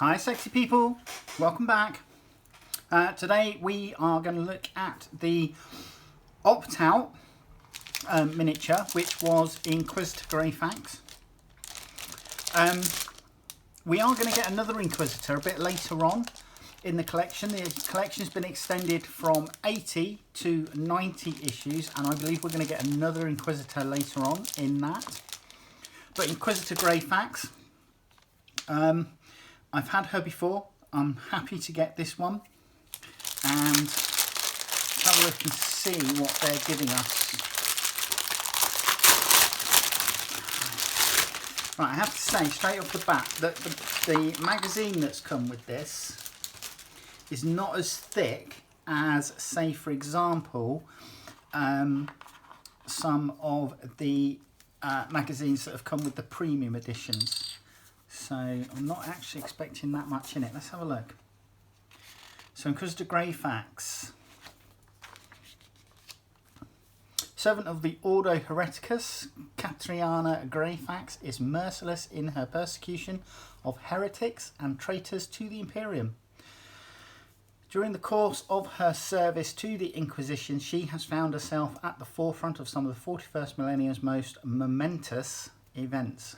Hi sexy people, welcome back. Today we are going to look at the opt-out miniature, which was Inquisitor Greyfax. We are going to get another Inquisitor a bit later on in the collection. The collection has been extended from 80 to 90 issues, and I believe we're going to get another Inquisitor later on in that. But Inquisitor Greyfax, I've had her before. I'm happy to get this one and have a look and see what they're giving us. Right, I have to say straight off the bat that the magazine that's come with this is not as thick as, say, for example, some of the magazines that have come with the premium editions. So I'm not actually expecting that much in it. Let's have a look. So Inquisitor Greyfax, servant of the Ordo Hereticus, Catriona Greyfax is merciless in her persecution of heretics and traitors to the Imperium. During the course of her service to the Inquisition, she has found herself at the forefront of some of the 41st millennium's most momentous events.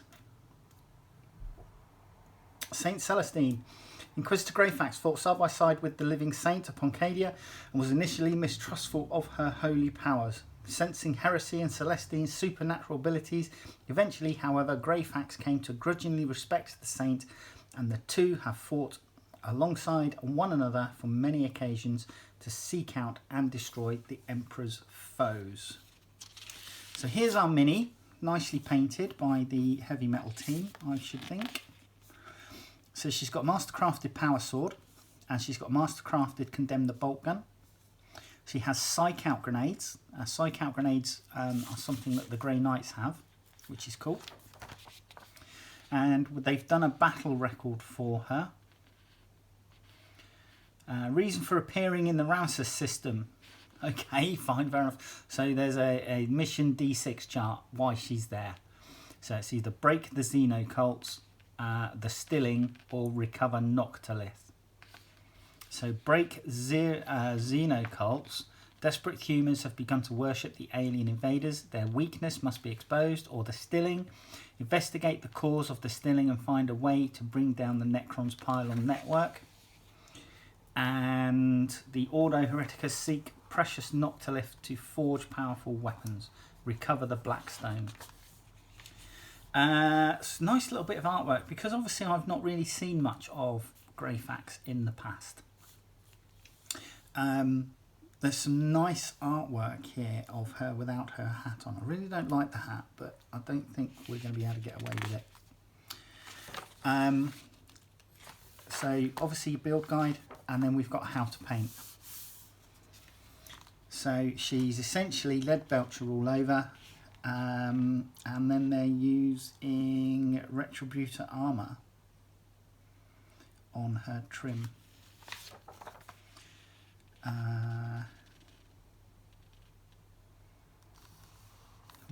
Saint Celestine. Inquisitor Greyfax fought side by side with the living saint upon Cadia and was initially mistrustful of her holy powers. Sensing heresy and Celestine's supernatural abilities, eventually, however, Greyfax came to grudgingly respect the saint, and the two have fought alongside one another for many occasions to seek out and destroy the Emperor's foes. So here's our mini, nicely painted by the heavy metal team, I should think. So she's got mastercrafted power sword, and she's got mastercrafted condemn the bolt gun. She has psych out grenades. Psych out grenades are something that the Grey Knights have, which is cool. And they've done a battle record for her. Reason for appearing in the Ramses system. Okay, fine, fair enough. So there's a mission D6 chart, why she's there. So it's either break the Xenocults, the Stilling, or recover Noctilith. So break Xenocults. Desperate humans have begun to worship the alien invaders. Their weakness must be exposed, or the Stilling. Investigate the cause of the Stilling and find a way to bring down the Necron's pylon network. And the Ordo Hereticus seek precious Noctilith to forge powerful weapons. Recover the Blackstone. It's a nice little bit of artwork, because obviously I've not really seen much of Greyfax in the past. There's some nice artwork here of her without her hat on. I really don't like the hat, but I don't think we're going to be able to get away with it. So obviously your build guide, and then we've got how to paint. So she's essentially lead belcher all over. And then they're using Retributor armor on her trim.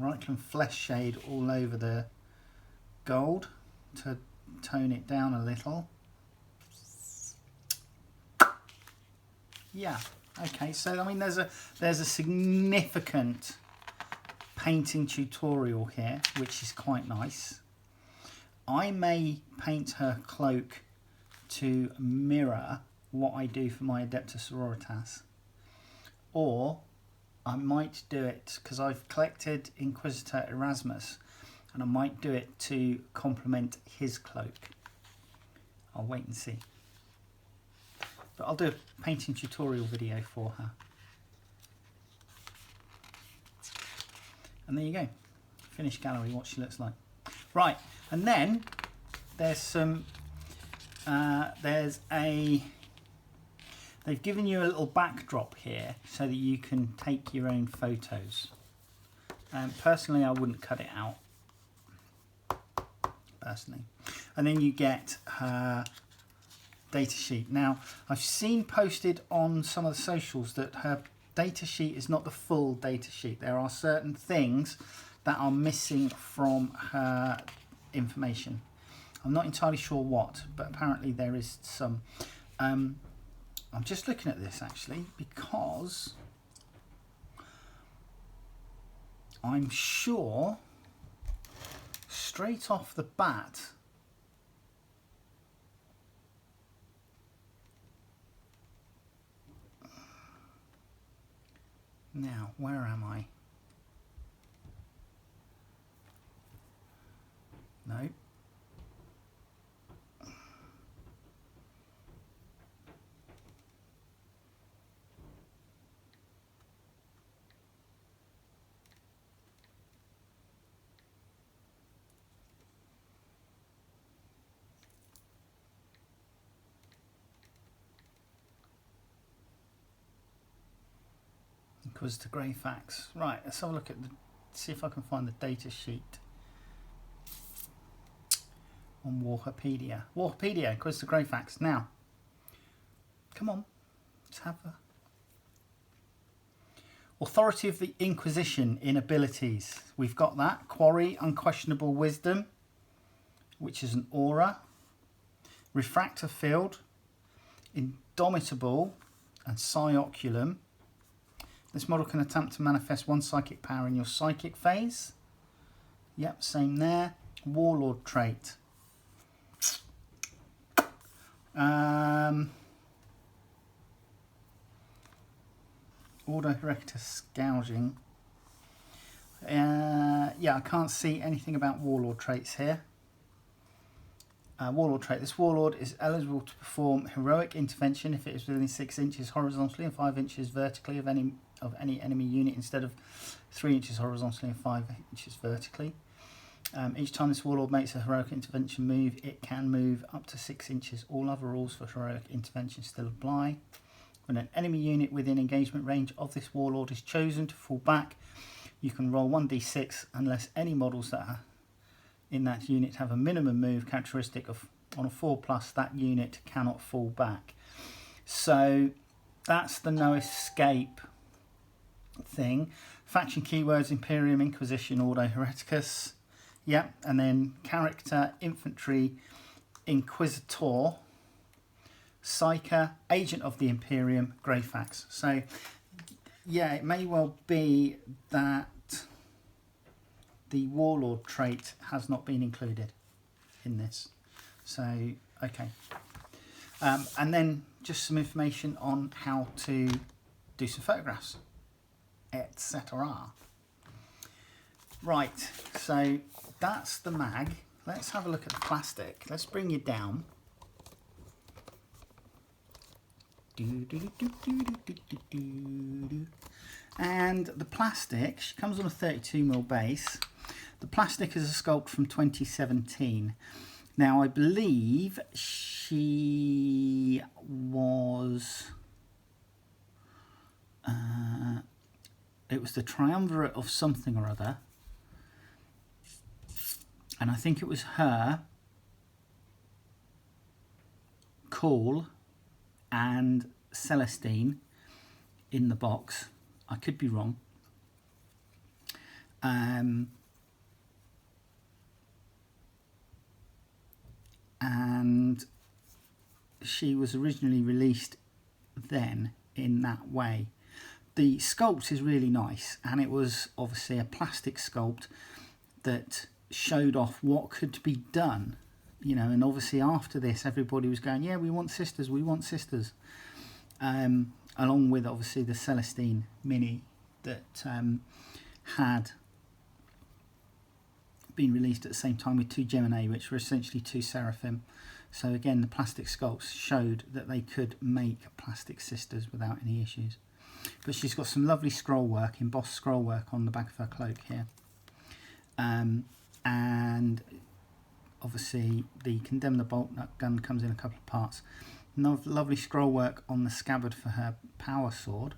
Reichland flesh shade all over the gold to tone it down a little. Yeah, okay, so I mean there's a significant painting tutorial here, which is quite nice. I may paint her cloak to mirror what I do for my Adeptus Sororitas, or I might do it because I've collected Inquisitor Erasmus, and I might do it to complement his cloak. I'll wait and see, but I'll do a painting tutorial video for her. And there you go, finished gallery, what she looks like. Right, and then there's some, they've given you a little backdrop here so that you can take your own photos. Personally, I wouldn't cut it out, personally. And then you get her data sheet. Now, I've seen posted on some of the socials that her data sheet is not the full data sheet. There are certain things that are missing from her information. I'm not entirely sure what, but apparently there is some. I'm just looking at this actually because I'm sure straight off the bat now, where am I? No. Inquisitor Greyfax. Right, let's have a look at see if I can find the data sheet on Warhammer. Warhammer, Inquisitor Greyfax. Now, come on, let's have a Authority of the Inquisition in abilities. We've got that. Quarry, Unquestionable Wisdom, which is an aura. Refractor Field, Indomitable, and Psyoculum. This model can attempt to manifest one psychic power in your psychic phase. Yep, same there. Warlord trait. Ordo Erectus Gouging. Yeah, I can't see anything about warlord traits here. Warlord trait. This warlord is eligible to perform heroic intervention if it is within 6 inches horizontally and 5 inches vertically of any enemy unit instead of 3 inches horizontally and 5 inches vertically. Each time this warlord makes a heroic intervention move, it can move up to 6 inches. All other rules for heroic intervention still apply. When an enemy unit within engagement range of this warlord is chosen to fall back, you can roll 1d6 unless any models that are in that unit have a minimum move characteristic of on a 4+, that unit cannot fall back. So that's the no escape thing. Faction keywords: Imperium, Inquisition, Ordo Hereticus. Yep, and then character: Infantry, Inquisitor, Psyker, Agent of the Imperium, Greyfax. So yeah, it may well be that the warlord trait has not been included in this. So okay, and then just some information on how to do some photographs, etc. Right, so that's the mag. Let's have a look at the plastic. Let's bring you down. And the plastic, she comes on a 32mm base. The plastic is a sculpt from 2017. Now I believe she was it was the triumvirate of something or other, and I think it was her, Call, and Celestine in the box. I could be wrong. And she was originally released then in that way. The sculpt is really nice, and it was obviously a plastic sculpt that showed off what could be done, you know. And obviously after this everybody was going, yeah, we want sisters, we want sisters, along with obviously the Celestine mini that had been released at the same time with 2 Gemini, which were essentially 2 Seraphim. So again, the plastic sculpts showed that they could make plastic sisters without any issues. But she's got some lovely scroll work, embossed scroll work on the back of her cloak here. And obviously the Condemn the Bolt Nut gun comes in a couple of parts. Lovely scroll work on the scabbard for her power sword.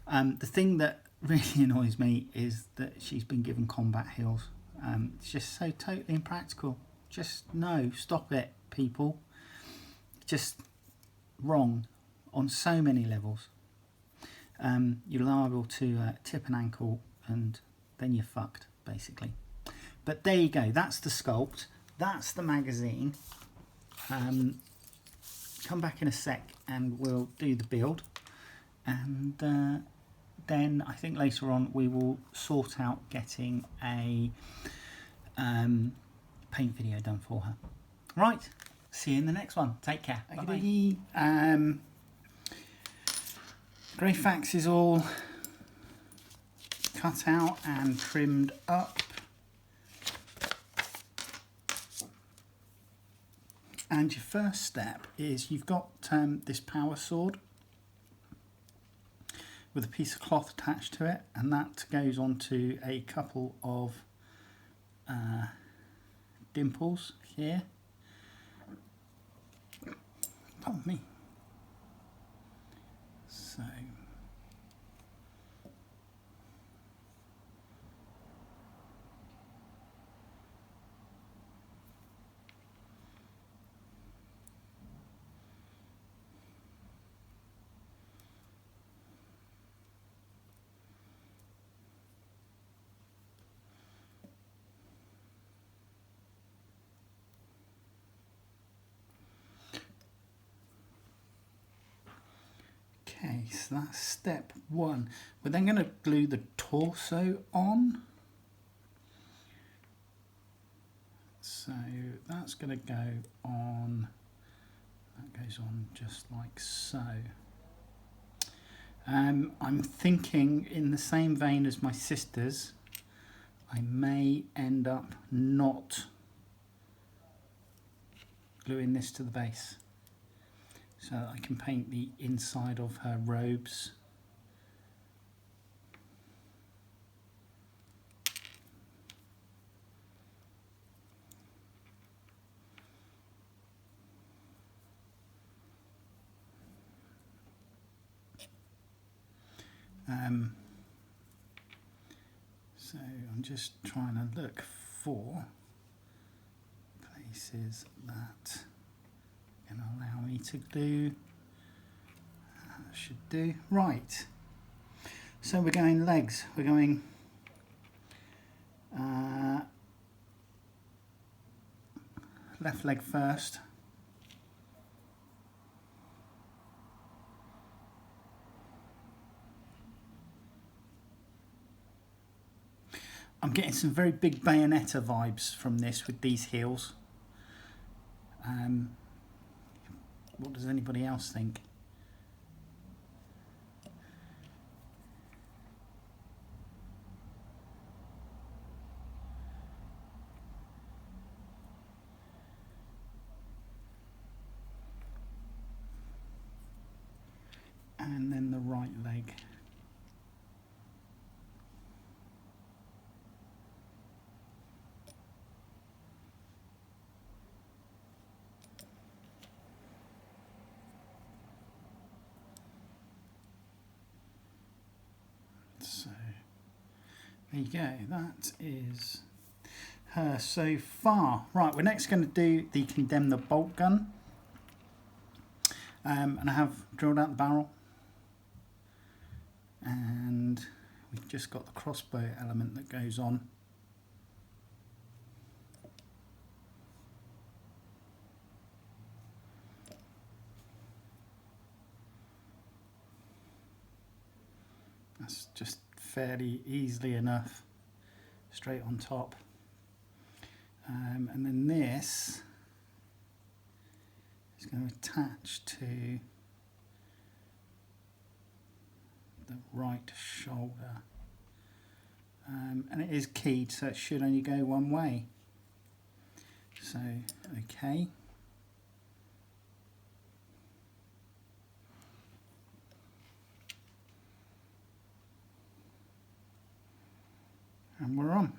The thing that really annoys me is that she's been given combat heals. It's just so totally impractical. Just no, stop it, people. Just wrong on so many levels. You're liable to tip an ankle and then you're fucked, basically. But there you go, that's the sculpt. that's the magazine. Come back in a sec and we'll do the build, and then I think later on we will sort out getting a paint video done for her. Right, see you in the next one. Take care. Bye. Greyfax is all cut out and trimmed up. And your first step is you've got this power sword with a piece of cloth attached to it, and that goes onto a couple of dimples here. Pardon me. So okay, so that's step one. We're then going to glue the torso on. So that's going to go on, that goes on just like so. I'm thinking in the same vein as my sisters, I may end up not gluing this to the base, so that I can paint the inside of her robes. So I'm just trying to look for places that can allow me to do. That should do. Right. So we're going legs. We're going left leg first. I'm getting some very big Bayonetta vibes from this with these heels. What does anybody else think? And then the right leg. So there you go, that is her so far. Right, we're next going to do the Condemn the Bolt gun. And I have drilled out the barrel, and we've just got the crossbow element that goes on. That's just fairly easily enough, straight on top. And then this is going to attach to the right shoulder. And it is keyed, so it should only go one way. So, okay. And we're on.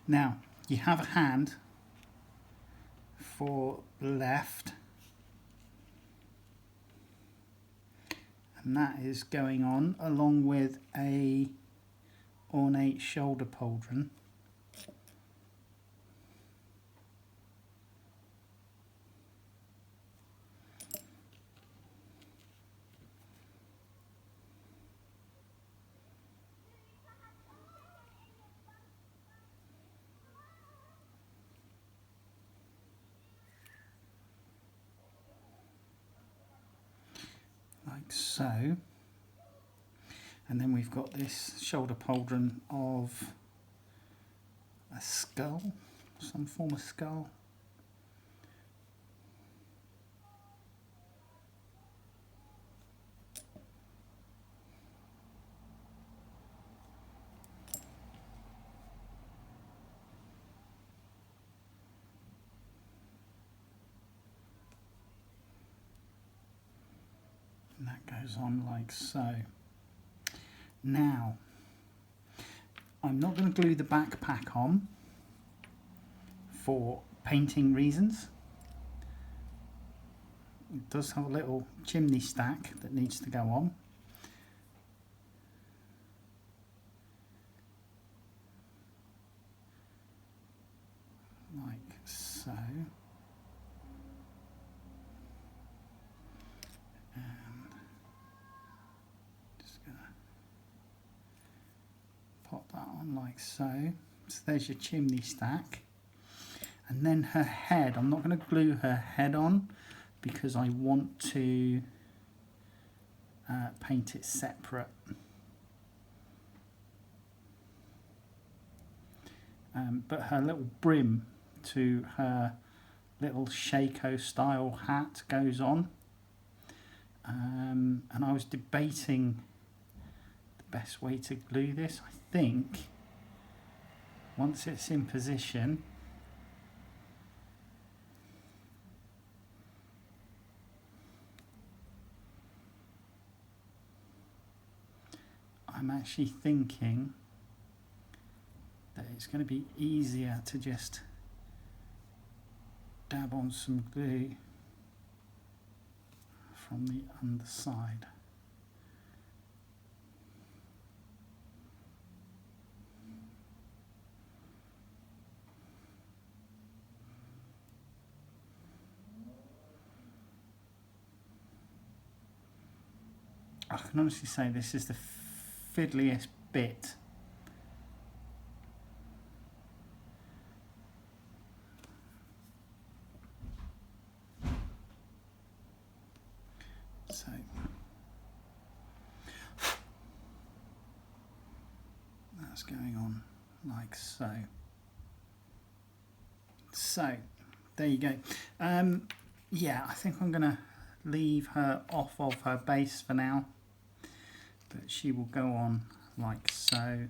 Now, you have a hand for left, and that is going on along with a ornate shoulder pauldron. like so. And then we've got this shoulder pauldron of a skull, some form of skull. And that goes on like so. Now, I'm not going to glue the backpack on for painting reasons. It does have a little chimney stack that needs to go on. Like so. Pop that on like so. So there's your chimney stack. And then her head, I'm not going to glue her head on because I want to paint it separate. But her little brim to her little Shaco style hat goes on. And I was debating the best way to glue this. I think once it's in position, I'm actually thinking that it's going to be easier to just dab on some glue from the underside. I can honestly say this is the fiddliest bit. So that's going on like so. So there you go. Yeah, I think I'm gonna leave her off of her base for now, but she will go on like so,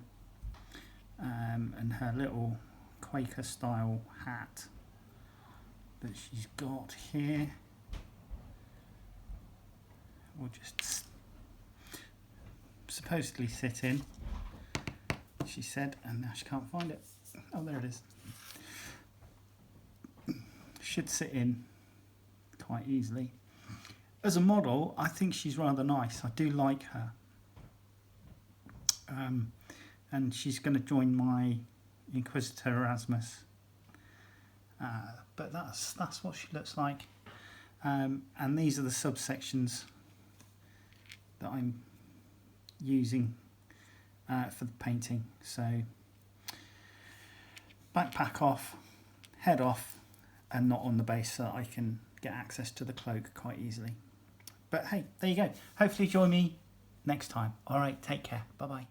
and her little Quaker style hat that she's got here will just supposedly sit in, she said, and now she can't find it. Oh, there it is. Should sit in quite easily. As a model, I think she's rather nice. I do like her. And she's going to join my Inquisitor Erasmus. But that's what she looks like. And these are the subsections that I'm using for the painting. So backpack off, head off, and not on the base, so that I can get access to the cloak quite easily. But hey, there you go. Hopefully join me next time. All right, take care. Bye-bye.